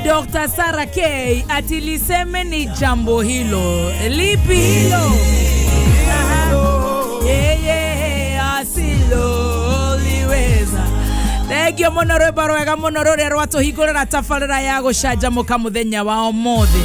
Dr. Sarah K atiliseme ni jambo hilo. Lipi hilo? Yeye asilo liweza. Thegio mono rwega mono rore rwato higora na tafarira ya gucanjamuka muthenya wa umuthi.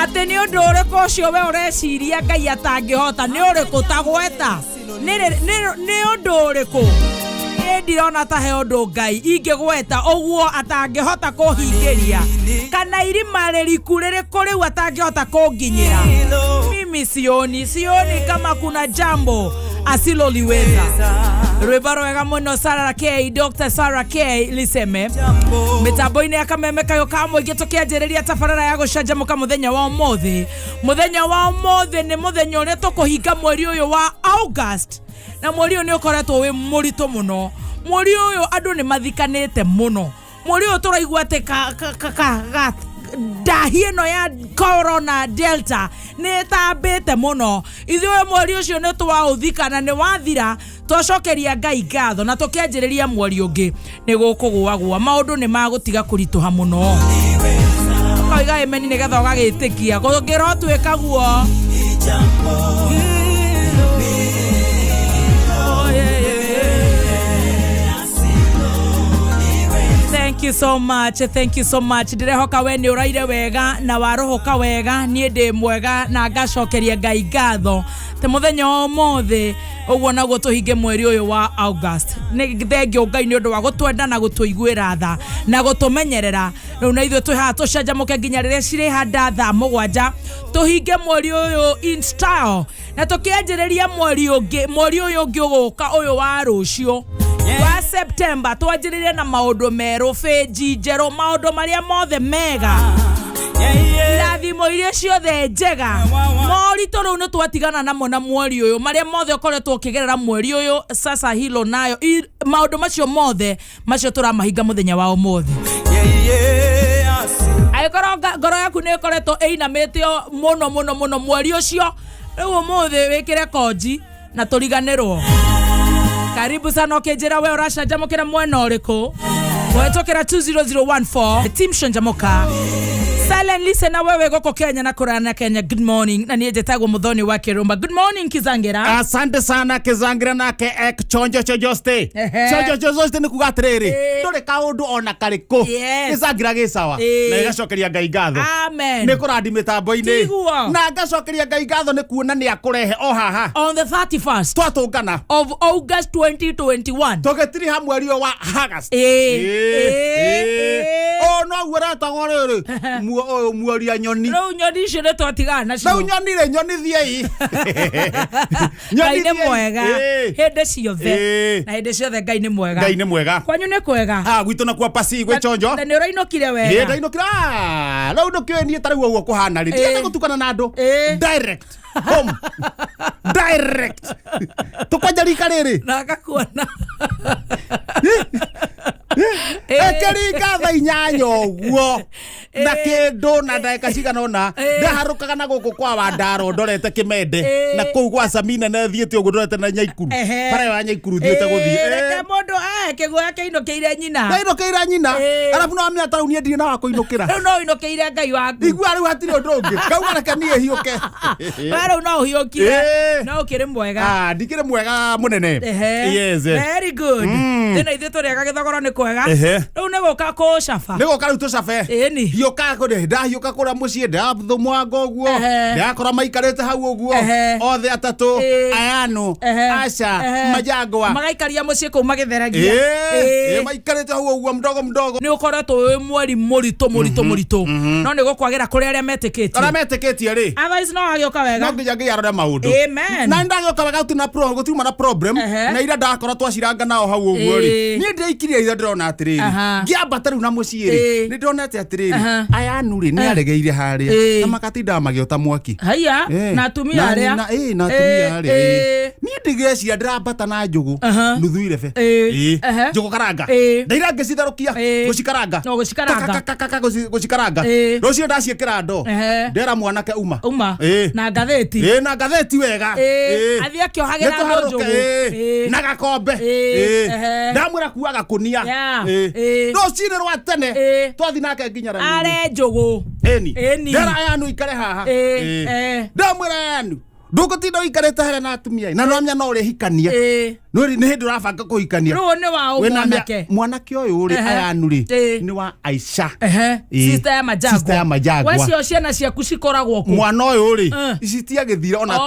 Ate ni undu uriko ucio we ureciria Ngai atangihota ni uriku tagweta. Ni undu uriku ndirona ta he undu Ngai ingigweta oguo atangihota kuhingiria kana irima ririku ririku riu atangihota kunginyira. Mimi sioni kama kuna jambo asiloliweza. Rwimbo rwega muno Sarah K, Dr. Sarah K liseme mitambo-ini ya kamemeka yo kamwe gitukianjiriria tafarara ya gucanjamuka muthenya wa umuthi. Muthenya wa umuthi ni muthenya uria tukuhinga mweri uyu wa August, na mweri uyu ni ukoretwo wi murito muno. Mweri uyu andu ni mathikanite muno. Mweri uyu turaigua ati dahieno ya corona delta ni tambite muno. Ithuĩ mweri ucio ni twauthikana ni wathira twacokeria Ngai ngatho na tukianjiriria mweri ungi ni gukugwa maundu ni magutiga kurituha muno. Kaiga emeni ni getha gagitikia kugira twika guo. Thank you so much. Ndirehoka we ni uraire wega na warohoka wega nie ndi mwega na ngacokeria Ngai ngatho te muthenya wa umuthi uguo naguo tuhinge mweri uyu wa August. Ni thengio Ngai ni undu wa gutwenda na gutuiguira tha na gutumenyerera. Riu na ithuĩ twi haha tucanjamuke nginya riria ciri handa thaa 7 tuhinge mweri uyu in style na tukianjiriria mweri uyu ungi uguka uyu wa rucio wa September twanjiririe na maundu meru feji jero maundu maria mothe mega irathimo iria ciothe njega morito riu ni twatigana namo na mweri uyu maria mothe ukoretwo ukigerera mweri uyu sasa hilo nayo maundu macio mothe macio turamahinga muthenya wa umuthi. Aikoro ngoro yaku ni ikoretwo einamitio muno mweri ucio riu umuthi wikire koji na turiganirwo. Karibu sana ukijira we urachanjamukira mwena uriku wetokera 20014 team shanjamuka silent listener wewe goko Kenya na kurana Kenya. Good morning na niye jetagwo muthoni wa kirumba. Good morning Kizangira. Asante sana Kizangira nake chonjo chojoste ni kugatiriri nduri kaundu ona kariku Kizangira gisawa na igacokeria Ngai ngatho. Amen. Ni kurandi mitambo-ini na ngacokeria Ngai ngatho ni kuona ni akurehe o haha on the 31st twatungana of August 2021 tugitiri ha mweri wa August. No gwera tagorere mweri ya nyoni no nyoni cire twatigana cio no nyoni re nyoni thiei Ngai ni mwega hende ciothe na hende ciothe Ngai ni mwega. Ngai ni mwega kwanyu ni kwega gwitu na kwa pasi gwe chonjo na ni urainokire wega ndainokira lau ndokweni tarigwo guo kuhana ri ndienda gutukana na andu direct home direct tukwanjarika riri na akakuona ekeringa tha 8 uguo na kindu na ndagika cigana ona ndaharukaga na guku kwa Wandaro ndorete Kimende na kuu gwa Samina na thiete uguo ndorete na Nyaikuru pare wa Nyaikuru thiete guthii reke mundu kiguo yake inokeire nyina arabu no amia tauni ndire na wako inokira riu no inokeire Ngai waku igua riu hatire undu ungi kauga reke nie hiuke riu no hiukire no ukire mwega ndikire mwega munene. Yes, very good. Thina ithe turiaga githogoro ni kwega riu ni guka ku shafa ni guka riu tu shafa ni hiuka ko nda hiuka kura mucie nda thumwango guo ndakora maikarite hau uguo othe atatu Ayano Asha Majagwa magaikaria mucie ku magitheragia maikarite hau uguo mdogo ni ukoretwo wi mweri murito no ni gukwagira kuri aria metiketie ri otherwise no agioka wega no nginya yarora maundu amen na ndagioka wega gutuma na problem na ira ndakora twaciranga nao hau uguo ri ni ndeikirie ira ndona atiriri ngiambata riu na mucie ri ni ndonete atiriri Ayanu ri ni aregeire haria na makatinda magiota mwaki haya na atumia aria na atumia aria ni ndigeciria ndirambata na njugu nuthu irebe njugu karanga ndaira ngicitharukia gucikaranga no gucikaranga rucio ndaciekera ndo ndera mwanake uma na ngatheti wega athia kiohagira njugu na gakombe ndamwira kuaga kunia no cine rwa tene twathi nake nginya rani are njugu eni ndera yanu ikare haha ndamwira yanu ndugutinda ikarete hare na atumia na nomya no uri hikania no ni hindu urabanga kuhikania ro ni wa mwanake uyu uri ayanu ri ni wa Aisha sister ya Majagwa wecio ciana ciaku cikoragwo ku mwana uyu uri icitia githira ona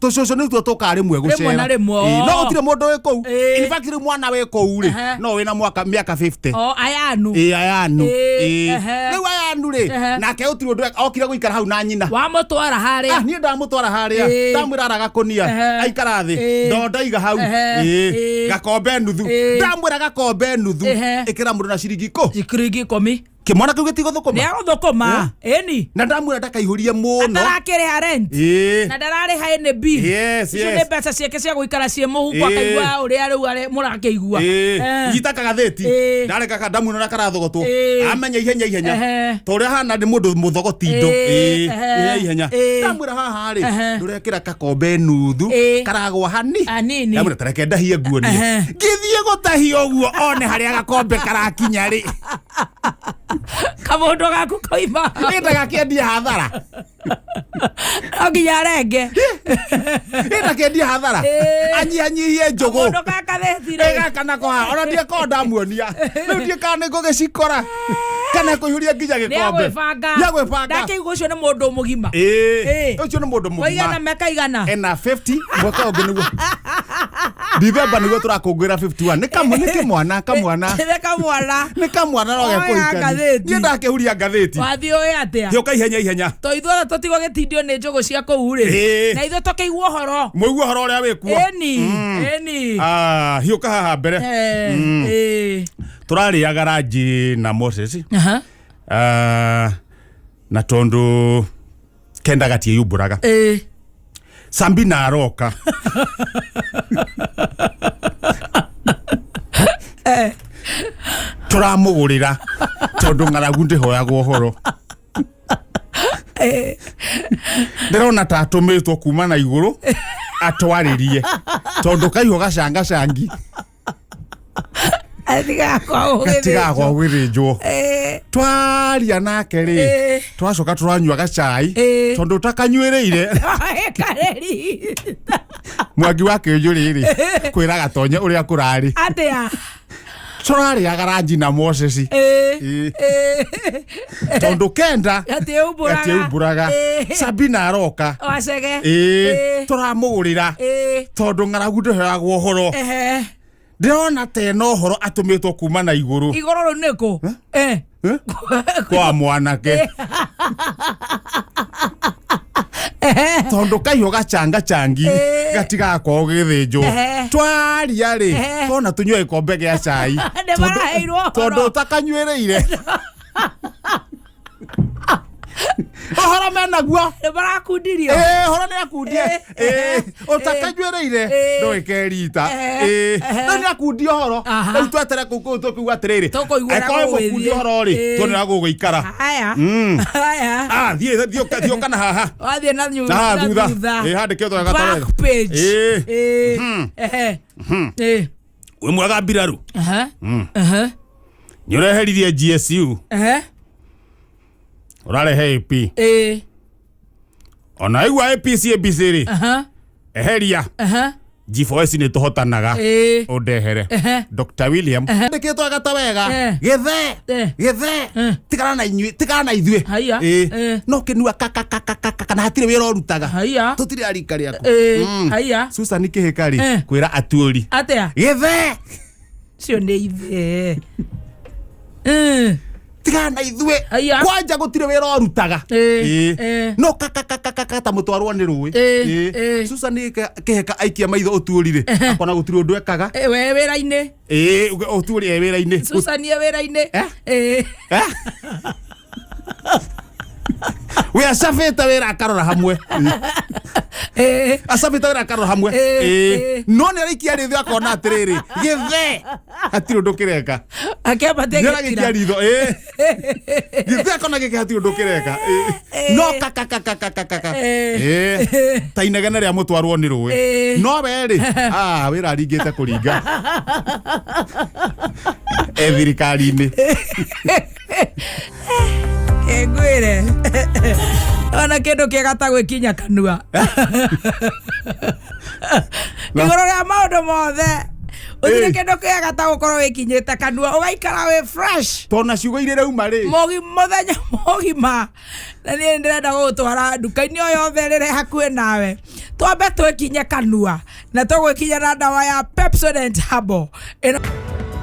tucoco ni tuo tukari mwe gucera no gutire mundu wi ku in fact ri mwana wi ku ri no wina miaka 50 ayanu ayanu riu ayanu ri nake utire undu okire guikara hau na nyina wa mutwara haria ni ndamutwara haria ndamwira aragakonia aikara thi ndondaiga hau gakombe nuthu ndamwira gakombe nuthu ikira mundu na ciringi ko ciringi 10 kimwana kiu gitigo thukuma ni guthukuma eni na ndamwira ndakaihurie muno ndarakire ha rent na ndarari ha NB icio ni mbeca ciake cia guikara cie muhuko akaigua uria riu ari murakeigua yitaka gatheti ndareka kadamwira na karathogotwo amenya ihenya toria hana ndi mundu muthogoti indo ihenya ndamwira haha ri ndurekira kakombe nuthu karagwa hanini ndamwira tareke ndahie nguonie ngithie gutahia uguo one haria gakombe karakinya ri kamondo gaku koima enda gakiendia hathara oginya renge enda kendia hathara anyihie njugu kamondo gakathethire gakana kwa ona ndie ko ndamuonia riu ndie kana ngugicikora kana kuihuria nginya gikombe ya gwibanga ndakiugo ucio ni mundu mugima ucio ni mundu mugima waigana meka igana ena 50 mwaka ungi niguo December niguo turakungwira 51 ni kamwana ni kamwana no gekuikani ni ndakihuria ngatheti wathio atia thio ihenya to ithora tutigo gitindio ni njugu cia kuure na itho tokeigwo horo muigwo horo uria wikuo eni hiuka haha mbere turariaga ranji na Moses na tondu kenda gatie yumburaga Sambina aroka turamugurira tondu ngaragu ndihoyagwo horo ndirona ta atumitwo kuma na iguru atwaririe tondu kaiho gacanga cangi atiga kwa wirinjwo twaria nake ri twacoka turanyua gacai tondu takanywereire mwangi wake njuriri kwira gatonye uria kurari atia turaria garanji na Moses tondu kenda atiumburaga Sabina aroka wacege turamugurira tondu ngaragu ndihoyagwo horo ndirona teno horo atumitwo kuma na iguru ru niku kwa mwanake tondu kaiho gacanga cangi gatiga ko githinjo twaria ri tona tunywe ikombe gia cai tondu takanywereire ohoro mena guo barakundirio horo ni akundie utakanywereire ndo ikerita ndo ni akundio horo ndo twetere kuku tukiuga atiriri akoe mukundio horo ri tuonera guguikara haya thio kana haha wathie na nyumba thutha handike utho gatawega page we mwaga mbiraru nyureheririe GSU urarehe AP ona igwa AP CBC ri eheria G4S ni tuhotanaga udehere Dr. William ndikitwa gatawega githe tigana na ithue no kinua kana hatire wira urutaga tutire arika riaku Susan kihikari kwira atuori atia githe cio ni ithe tigana ithue kwanja gutire wira urutaga no ta mutwarwo ni ruwi Susan kiheka aikia maitho utuorire akona gutire undu ekaga we wira-ini utuori wira-ini Susan ye wira-ini we acabite wira akarora hamwe acabite wira akarora hamwe no ni arikia ritho akona atiriri githe hatire undu kireka akebate gitira ritho githe akona gike hatire undu kireka no ta inegene ria mutwarwo ni ruwi no we ri wira aringite kuringa thirikari-inĩ ngwire ona kindu kiega ta gwikinya kanua igoro ria maundu mothe uthire kindu kiega ta gukorwo wikinyite kanua ugaikara wi fresh tona ciugo ire rauma ri muthenya mogima na ni ndirenda gutwara nduka-ini o yothe rire hakuhi nawe twambe twikinye kanua na tugwikinya na dawa ya Pepsodent Herbal